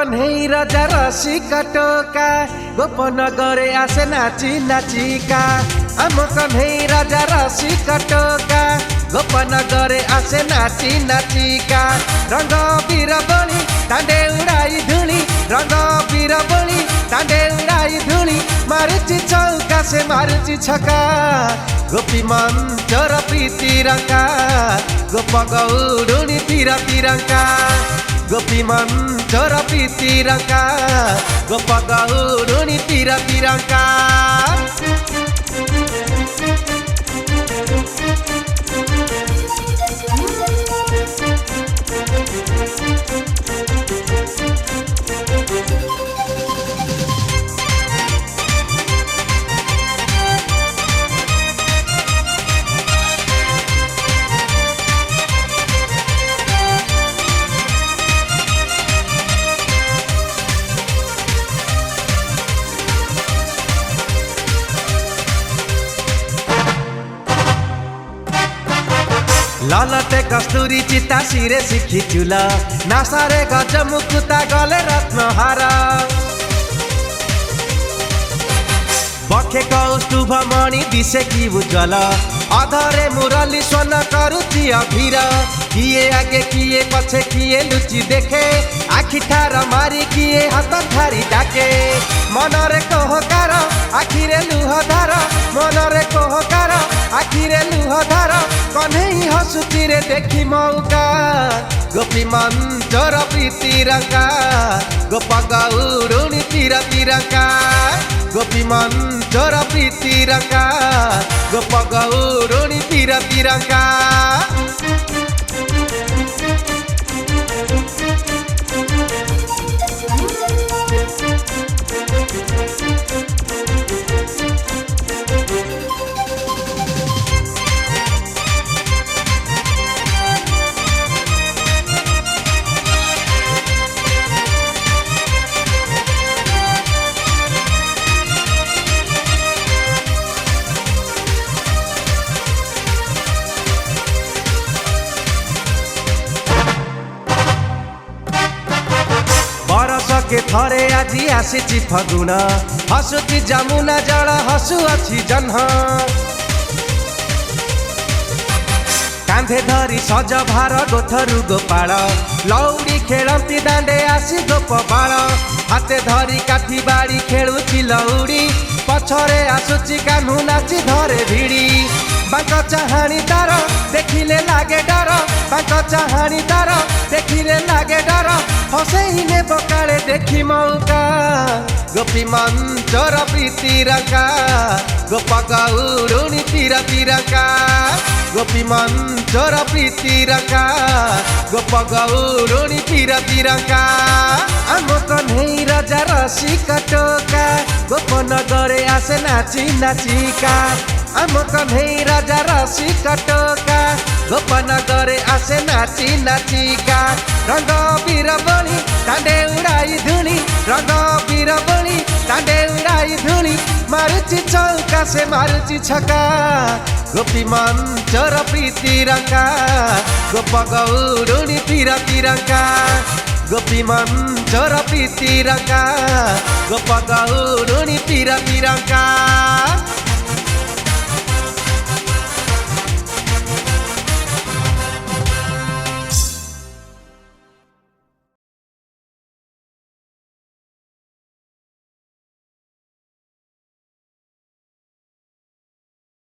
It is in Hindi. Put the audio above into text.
कन्हई राजा रसिका टोका गोपनगरे आसे नाची नाचिका। आम कन्हई राजा रसिका टोका गोपनगरे आसे नाची नाचिका। रंग बीरबली दांडे उड़ाई धूली, रंग बीरबली दांडे उड़ाई धूली। मारुची चौका से मारुची छका, गोपी मंचर प्रीति रंका। गोप गौरुणी तीर तिरंका, गोपी मंचर प्रीति रंका। गोप गौरुणी तीर तिरंका। ललटे कस्तूरी चिता सिरे सिखी चुल, नासारे गज मुकुता गले रत्नहार। बखे कौस्तुभ मणि दिशे की उज्जवल, अधरे मुरली स्वर्ण करुची अधीर। किए आगे किए पछे किए लुचि देखे, आखि ठार मारी किए हाथ ठारी डाके। मनरे कोहकार आखिरे लुह धार, मनरे कोहकार आखिरे लुह धार। कन्हई हसुची रे देखी मौका, गोपी मंचर प्रीति रंका। गोप गौरुणी तीर तिरंका, गोपी मंचर प्रीति रंका। गोप गौरुणी तीर तिरंका। के थरे आजी आसीची फगुण, हसुची जमुना जल हसुअछि जह्न। कांधे धरी सज भार गोथरु गोपाल, लौड़ी खेलती दांडे आसी गोपबाल। हाथे धरी काठी बाड़ी खेलुची लौड़ी, पछरे आसुची कान्हू नाची धरे भिड़ी। बांक चाहाणी तार देखिले लागे डर, बांक चाहाणी तार देखिले लागे डर। हसैने बकाले देखी मौका, गोपी मंचर प्रीति रंका। गोप गौरुणी तीर तिरंका, गोपी मंचर प्रीति रंका। गोप गौरुणी तीर तिरंका। आम कन्हई राजा रसिका टोका गोपनगरे आसे नाची नाचिका। आम कन्हई राजा रसिका टोका गोपनगरे आसे नाची नाचिका। रंग बीरबली दांडे उड़ाई धूली, रंग बीरबली दांडे उड़ाई धूली। मारुची चौका से मारुची छका, गोपी मंचर प्रीति रंका। गोप गौरुणी तीर तिरंका, गोपी मंचर प्रीति रंका। गोप गौरुणी तीर तिरंका।